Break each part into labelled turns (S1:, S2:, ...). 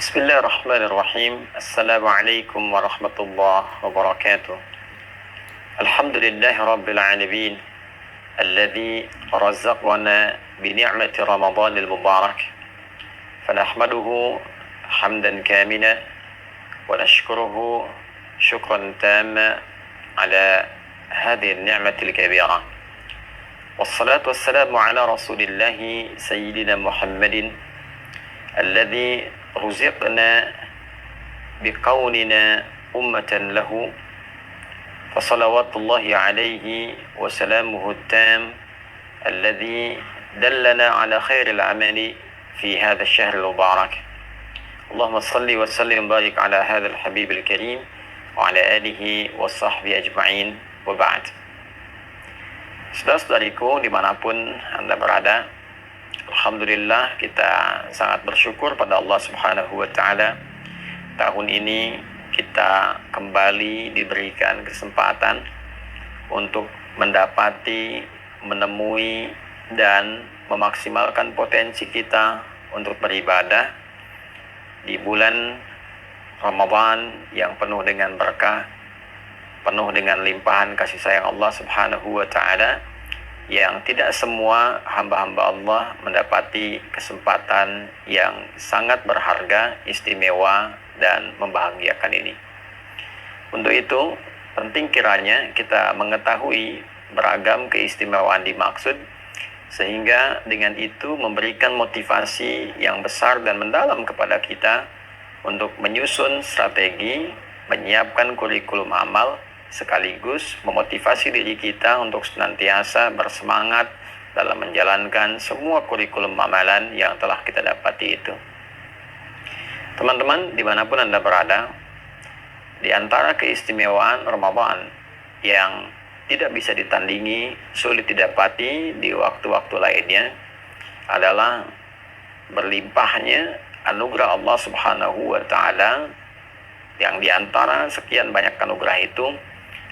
S1: بسم الله الرحمن الرحيم. السلام عليكم ورحمة الله وبركاته. الحمد لله رب العالمين الذي رزقنا بنعمة رمضان المبارك، فنحمده حمدا كاملا ونشكره شكرا تاما على هذه النعمة الكبيرة، والصلاة والسلام على رسول الله سيدنا محمد الذي رزقنا بكوننا أمة له، فصلوات الله عليه وسلامه التام الذي دلنا على خير العمل في هذا الشهر المبارك. اللهم صل وسلم وبارك على هذا الحبيب الكريم وعلى آله وصحبه أجمعين وبعد. Saudara-saudariku dimanapun Anda berada, alhamdulillah kita sangat bersyukur pada Allah Subhanahu wa Ta'ala. Tahun ini kita kembali diberikan kesempatan untuk mendapati, menemui, dan memaksimalkan potensi kita untuk beribadah di bulan Ramadan yang penuh dengan berkah, penuh dengan limpahan kasih sayang Allah Subhanahu wa Ta'ala, yang tidak semua hamba-hamba Allah mendapati kesempatan yang sangat berharga, istimewa, dan membahagiakan ini. Untuk itu, penting kiranya kita mengetahui beragam keistimewaan dimaksud, sehingga dengan itu memberikan motivasi yang besar dan mendalam kepada kita untuk menyusun strategi, menyiapkan kurikulum amal, sekaligus memotivasi diri kita untuk senantiasa bersemangat dalam menjalankan semua kurikulum amalan yang telah kita dapati itu. Teman-teman, dimanapun Anda berada, di antara keistimewaan Ramadan yang tidak bisa ditandingi, sulit didapati di waktu-waktu lainnya adalah berlimpahnya anugerah Allah Subhanahu wa Ta'ala, yang di antara sekian banyak anugerah itu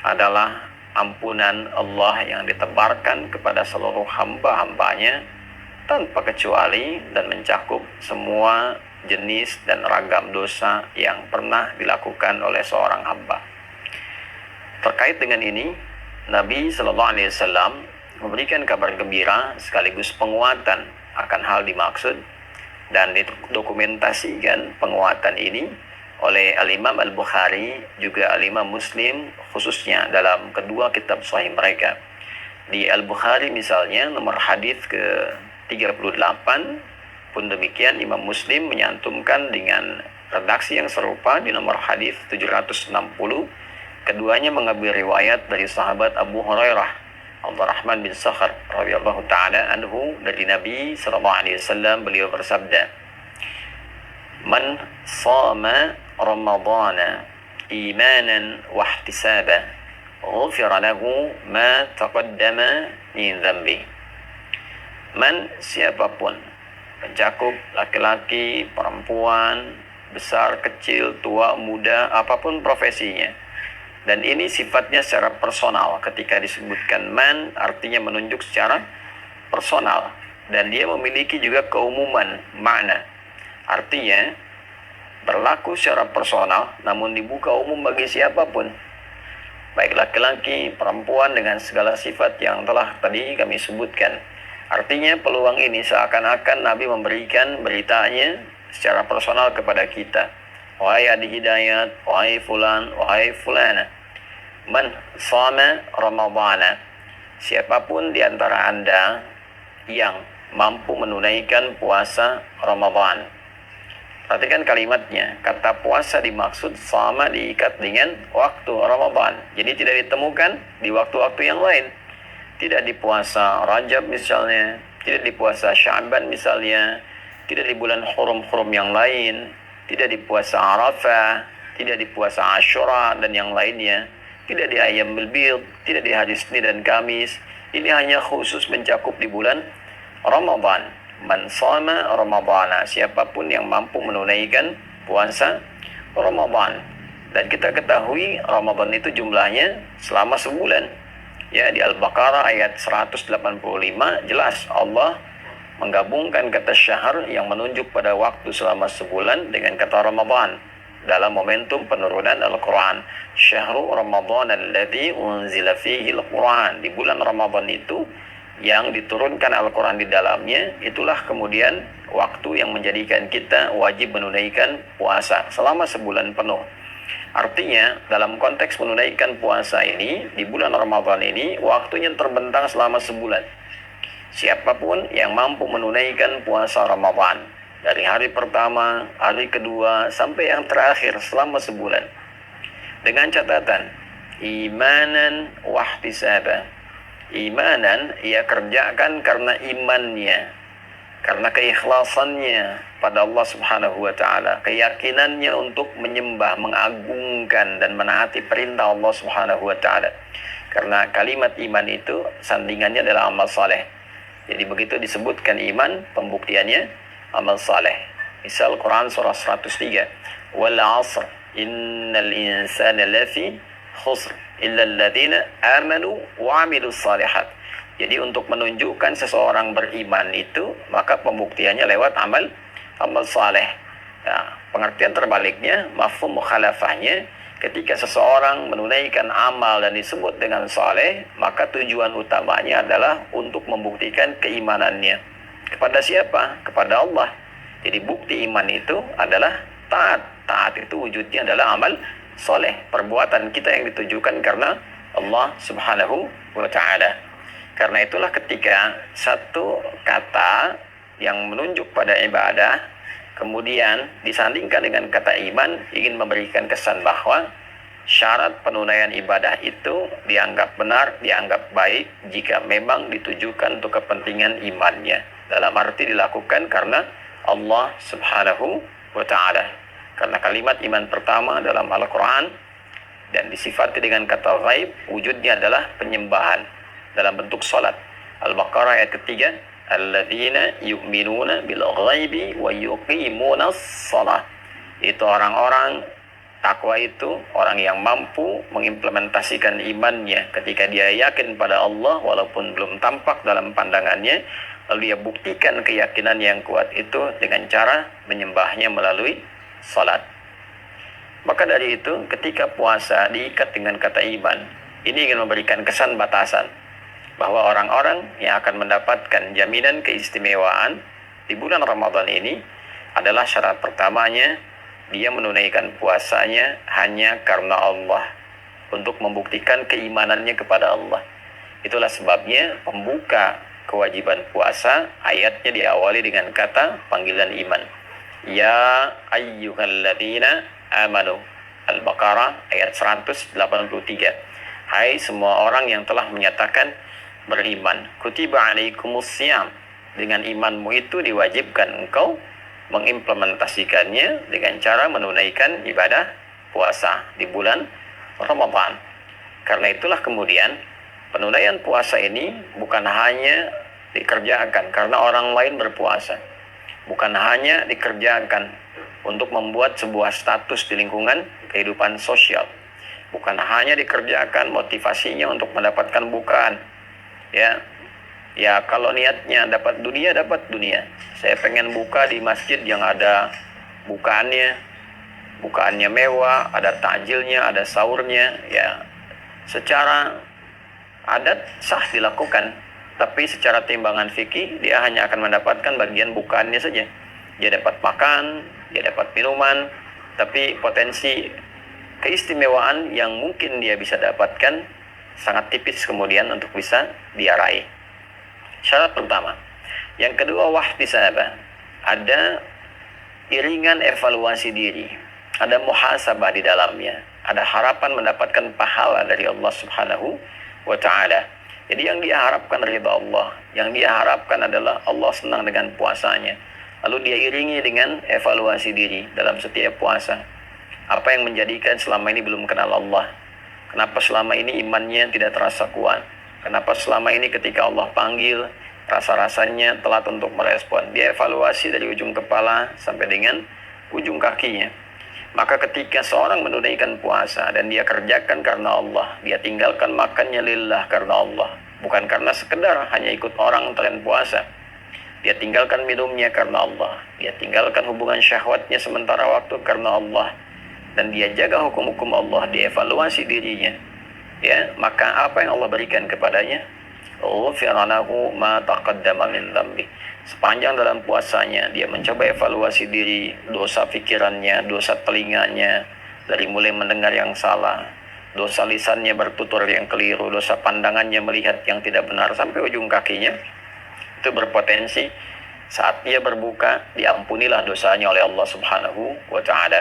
S1: adalah ampunan Allah yang ditebarkan kepada seluruh hamba-hambanya tanpa kecuali dan mencakup semua jenis dan ragam dosa yang pernah dilakukan oleh seorang hamba. Terkait dengan ini, Nabi Sallallahu Alaihi Wasallam memberikan kabar gembira sekaligus penguatan akan hal dimaksud, dan didokumentasikan penguatan ini oleh Al-Imam Al-Bukhari juga Al-Imam Muslim, khususnya dalam kedua kitab sahih mereka. Di Al-Bukhari misalnya nomor hadis ke-38, pun demikian Imam Muslim menyantumkan dengan redaksi yang serupa di nomor hadis 760. Keduanya mengambil riwayat dari sahabat Abu Hurairah Abdurrahman bin Sakhar radhiyallahu taala anhu, dari Nabi sallallahu alaihi wasallam, beliau bersabda, "Man shama Ramadana imanan wa ihtisaban, ghufira lahu ma taqaddama min dhanbi." Man, siapapun, mencakup laki-laki, perempuan, besar, kecil, tua, muda, apapun profesinya. Dan ini sifatnya secara personal. Ketika disebutkan man, artinya menunjuk secara personal, dan dia memiliki juga keumuman makna. Artinya berlaku secara personal namun dibuka umum bagi siapapun, baik laki-laki, perempuan, dengan segala sifat yang telah tadi kami sebutkan. Artinya peluang ini seakan-akan Nabi memberikan beritanya secara personal kepada kita. Wahai ahli hidayat, wahai fulan, wahai fulana, man shama Ramadana, siapapun di antara Anda yang mampu menunaikan puasa Ramadan. Perhatikan kalimatnya, kata puasa dimaksud sama diikat dengan waktu Ramadan. Jadi tidak ditemukan di waktu-waktu yang lain. Tidak di puasa Rajab misalnya, tidak di puasa Sya'ban misalnya, tidak di bulan hurum-hurum yang lain, tidak di puasa Arafah, tidak di puasa Asyura dan yang lainnya, tidak di Ayyamul Bid, tidak di hari Senin dan Kamis. Ini hanya khusus mencakup di bulan Ramadan. Man shama Ramadana, siapapun yang mampu menunaikan puasa Ramadan. Dan kita ketahui Ramadan itu jumlahnya selama sebulan. Ya, di Al-Baqarah ayat 185 jelas Allah menggabungkan kata syahr yang menunjuk pada waktu selama sebulan dengan kata Ramadan dalam momentum penurunan Al-Quran. Syahrul Ramadan alladzi unzila fihi Al-Quran. Di bulan Ramadan itu yang diturunkan Al-Quran di dalamnya, itulah kemudian waktu yang menjadikan kita wajib menunaikan puasa selama sebulan penuh. Artinya dalam konteks menunaikan puasa ini, di bulan Ramadan ini waktunya terbentang selama sebulan. Siapapun yang mampu menunaikan puasa Ramadan dari hari pertama, hari kedua, sampai yang terakhir selama sebulan, dengan catatan imanan wahtisaban. Imanan ia kerjakan karena imannya, karena keikhlasannya pada Allah Subhanahu wa taala, keyakinannya untuk menyembah, mengagungkan dan menaati perintah Allah Subhanahu wa taala. Karena kalimat iman itu sandingannya adalah amal saleh. Jadi begitu disebutkan iman, pembuktiannya amal saleh. Misal Quran surah 103, wal 'asr innal insana lafi khusr illa alladziina amanu wa 'amilus shalihat. Jadi untuk menunjukkan seseorang beriman itu, maka pembuktiannya lewat amal saleh. Nah, pengertian terbaliknya, mafhum mukhalafahnya, ketika seseorang menunaikan amal dan disebut dengan saleh, maka tujuan utamanya adalah untuk membuktikan keimanannya. Kepada siapa? Kepada Allah. Jadi bukti iman itu adalah taat. Taat itu wujudnya adalah amal saleh, perbuatan kita yang ditujukan karena Allah Subhanahu wa ta'ala. Karena itulah ketika satu kata yang menunjuk pada ibadah kemudian disandingkan dengan kata iman, ingin memberikan kesan bahwa syarat penunaian ibadah itu dianggap benar, dianggap baik jika memang ditujukan untuk kepentingan imannya. Dalam arti dilakukan karena Allah Subhanahu wa ta'ala. Karena kalimat iman pertama dalam Al-Quran dan disifati dengan kata ghaib, wujudnya adalah penyembahan dalam bentuk salat. Al-Baqarah ayat ketiga, alladzina yu'minuna bil ghaibi wa yuqimunas shalah. Itu orang-orang takwa itu orang yang mampu mengimplementasikan imannya ketika dia yakin pada Allah walaupun belum tampak dalam pandangannya, lalu dia buktikan keyakinan yang kuat itu dengan cara menyembahnya melalui salat. Maka dari itu ketika puasa diikat dengan kata iman, ini ingin memberikan kesan batasan bahwa orang-orang yang akan mendapatkan jaminan keistimewaan di bulan Ramadan ini adalah syarat pertamanya dia menunaikan puasanya hanya karena Allah, untuk membuktikan keimanannya kepada Allah. Itulah sebabnya pembuka kewajiban puasa ayatnya diawali dengan kata panggilan iman. Ya ayyuhalladzina amanu. Al-Baqarah ayat 183. Hai semua orang yang telah menyatakan beriman, kutiba alaikumus syiyam, dengan imanmu itu diwajibkan engkau mengimplementasikannya dengan cara menunaikan ibadah puasa di bulan Ramadan. Karena itulah kemudian penunaian puasa ini bukan hanya dikerjakan karena orang lain berpuasa, bukan hanya dikerjakan untuk membuat sebuah status di lingkungan kehidupan sosial, bukan hanya dikerjakan motivasinya untuk mendapatkan bukaan. Ya kalau niatnya dapat dunia, saya pengen buka di masjid yang ada bukaannya mewah, ada takjilnya, ada sahurnya, ya secara adat sah dilakukan, tapi secara timbangan fikih dia hanya akan mendapatkan bagian bukaannya saja. Dia dapat makan, dia dapat minuman, tapi potensi keistimewaan yang mungkin dia bisa dapatkan sangat tipis kemudian untuk bisa dia raih. Syarat pertama. Yang kedua, wahtisabah. Ada iringan evaluasi diri, ada muhasabah di dalamnya, ada harapan mendapatkan pahala dari Allah Subhanahu wa ta'ala. Jadi yang dia harapkan ridha Allah, yang dia harapkan adalah Allah senang dengan puasanya. Lalu dia iringi dengan evaluasi diri dalam setiap puasa. Apa yang menjadikan selama ini belum kenal Allah? Kenapa selama ini imannya tidak terasa kuat? Kenapa selama ini ketika Allah panggil, rasa-rasanya telat untuk merespon? Dia evaluasi dari ujung kepala sampai dengan ujung kakinya. Maka ketika seorang menunaikan puasa dan dia kerjakan karena Allah, dia tinggalkan makannya lillah karena Allah, bukan karena sekedar hanya ikut orang tren puasa, Dia tinggalkan minumnya karena Allah. Dia tinggalkan hubungan syahwatnya sementara waktu karena Allah. Dan dia jaga hukum-hukum Allah, dia evaluasi dirinya. Ya, maka apa yang Allah berikan kepadanya? Ghufira lahu ma taqaddama min dzambi. Sepanjang dalam puasanya dia mencoba evaluasi diri, dosa pikirannya, dosa telinganya, dari mulai mendengar yang salah, dosa lisannya bertutur yang keliru, dosa pandangannya melihat yang tidak benar, sampai ujung kakinya. Itu berpotensi saat dia berbuka diampunilah dosanya oleh Allah Subhanahu wa taala.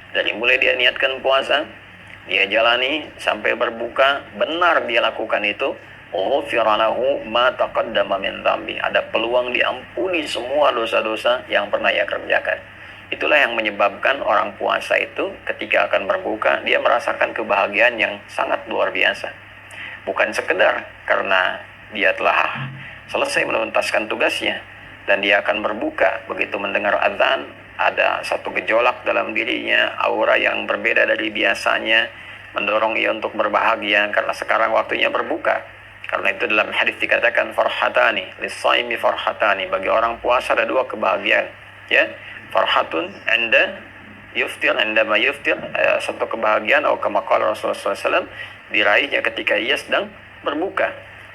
S1: Dari mulai dia niatkan puasa, dia jalani sampai berbuka, benar dia lakukan itu, ghufira lahu ma taqaddama min dzambi. Ada peluang diampuni semua dosa-dosa yang pernah ia kerjakan. Itulah yang menyebabkan orang puasa itu ketika akan berbuka dia merasakan kebahagiaan yang sangat luar biasa. Bukan sekedar karena dia telah selesai menuntaskan tugasnya dan dia akan berbuka, begitu mendengar azan ada satu gejolak dalam dirinya, aura yang berbeda dari biasanya mendorong ia untuk berbahagia karena sekarang waktunya berbuka. Karena itu dalam hadis dikatakan farhatani lis-shaimi farhatani, bagi orang puasa ada dua kebahagiaan, ya. Farhatun anda yuftir, indama yuftir, satu kebahagiaan atau kama qala Rasulullah SAW, diraihnya ketika ia sedang berbuka,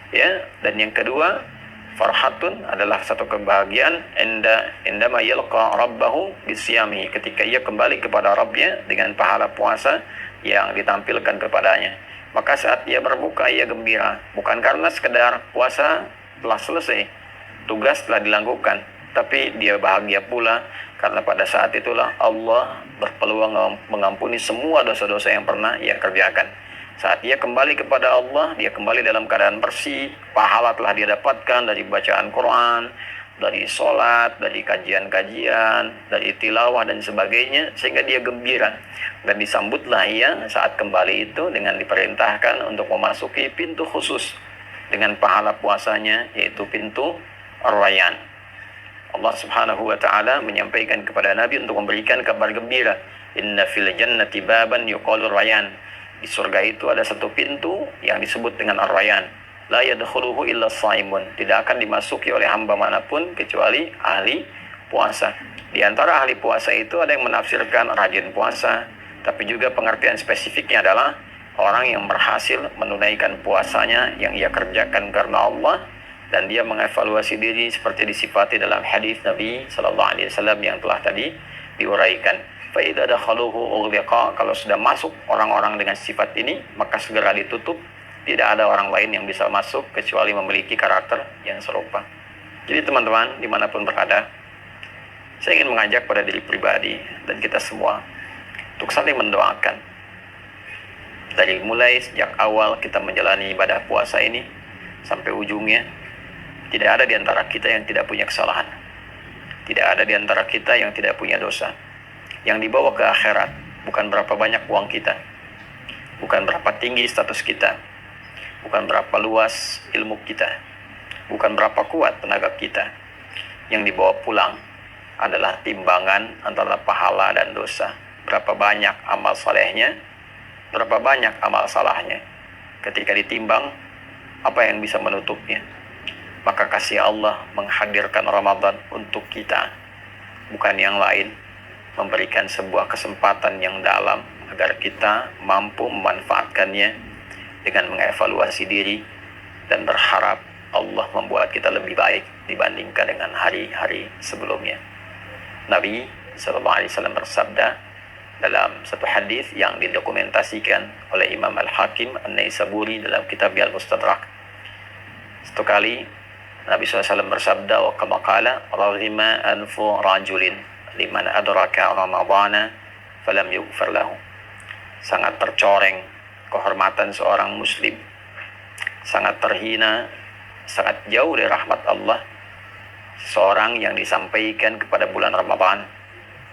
S1: ya. Dan yang kedua, farhatun adalah satu kebahagiaan indama yalqa rabbahu bisyami, ketika ia kembali kepada Rabbnya dengan pahala puasa yang ditampilkan kepadanya. Maka saat ia berbuka ia gembira, bukan karena sekedar puasa telah selesai, tugas telah dilakukan, tapi dia bahagia pula karena pada saat itulah Allah berpeluang mengampuni semua dosa-dosa yang pernah ia kerjakan. Saat dia kembali kepada Allah, dia kembali dalam keadaan bersih, pahala telah dia dapatkan dari bacaan Quran, dari sholat, dari kajian-kajian, dari tilawah dan sebagainya, sehingga dia gembira. Dan disambutlah ia saat kembali itu dengan diperintahkan untuk memasuki pintu khusus dengan pahala puasanya, yaitu pintu Ar-Rayyan. Allah Subhanahu wa taala menyampaikan kepada Nabi untuk memberikan kabar gembira, inna fil jannati baban yuqalu Rayyan. Di surga itu ada satu pintu yang disebut dengan Ar-Rayyan. La yadkhuluhu illa shaimun. Tidak akan dimasuki oleh hamba manapun kecuali ahli puasa. Di antara ahli puasa itu ada yang menafsirkan rajin puasa, tapi juga pengertian spesifiknya adalah orang yang berhasil menunaikan puasanya yang ia kerjakan karena Allah, dan dia mengevaluasi diri seperti disifati dalam hadis Nabi sallallahu alaihi wasallam yang telah tadi diuraikan. Fa'idha dakhaluhu ughliqa, kalau sudah masuk orang-orang dengan sifat ini, maka segera ditutup. Tidak ada orang lain yang bisa masuk kecuali memiliki karakter yang serupa. Jadi teman-teman, dimanapun berada, saya ingin mengajak pada diri pribadi dan kita semua untuk saling mendoakan. Dari mulai sejak awal kita menjalani ibadah puasa ini sampai ujungnya, tidak ada di antara kita yang tidak punya kesalahan. Tidak ada di antara kita yang tidak punya dosa. Yang dibawa ke akhirat bukan berapa banyak uang kita, bukan berapa tinggi status kita, bukan berapa luas ilmu kita, bukan berapa kuat tenaga kita. Yang dibawa pulang adalah timbangan antara pahala dan dosa. Berapa banyak amal salehnya, berapa banyak amal salahnya. Ketika ditimbang, apa yang bisa menutupnya? Maka kasih Allah menghadirkan Ramadan untuk kita, bukan yang lain. Memberikan sebuah kesempatan yang dalam agar kita mampu memanfaatkannya dengan mengevaluasi diri dan berharap Allah membuat kita lebih baik dibandingkan dengan hari-hari sebelumnya. Nabi SAW bersabda dalam satu hadis yang didokumentasikan oleh Imam Al-Hakim An-Naisaburi dalam kitab Al-Mustadrak. Satu kali Nabi SAW bersabda, wa kama qala raghima anfu rajulin liman adraka ramadhana falam yughfar lahu. Sangat tercoreng kehormatan seorang muslim, sangat terhina, sangat jauh dari rahmat Allah seorang yang disampaikan kepada bulan Ramadan,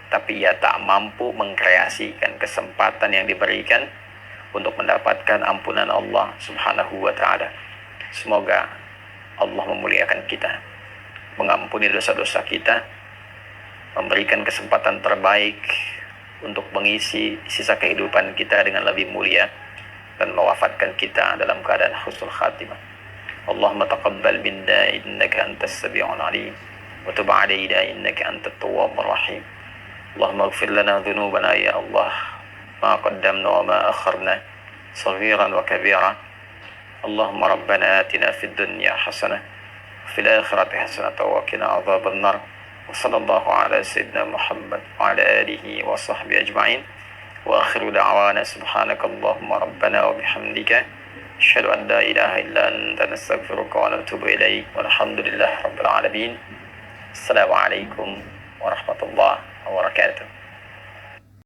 S1: tapi ia tak mampu mengkreasikan kesempatan yang diberikan untuk mendapatkan ampunan Allah Subhanahu wa taala. Semoga Allah memuliakan kita, mengampuni dosa-dosa kita, memberikan kesempatan terbaik untuk mengisi sisa kehidupan kita dengan lebih mulia, dan mewafatkan kita dalam keadaan husnul khatimah. اللهم تقبل منا إنك أنت السميع العليم وتب علينا إنك أنت التواب الرحيم. اللهم اغفر لنا ذنوبنا يا الله، ما قدمنا وما أخرنا، صغيرا وكبيرا. اللهم ربنا آتنا في الدنيا حسنة وفي الآخرة حسنة وقنا عذاب النار. وصلى الله على سيدنا محمد وعلى آله وصحبه أجمعين. وآخر دعوانا سبحانك اللهم ربنا وبحمدك أشهد أن لا إله إلا أنت نستغفرك ونتوب إليك والحمد لله رب العالمين. السلام عليكم ورحمة الله وبركاته.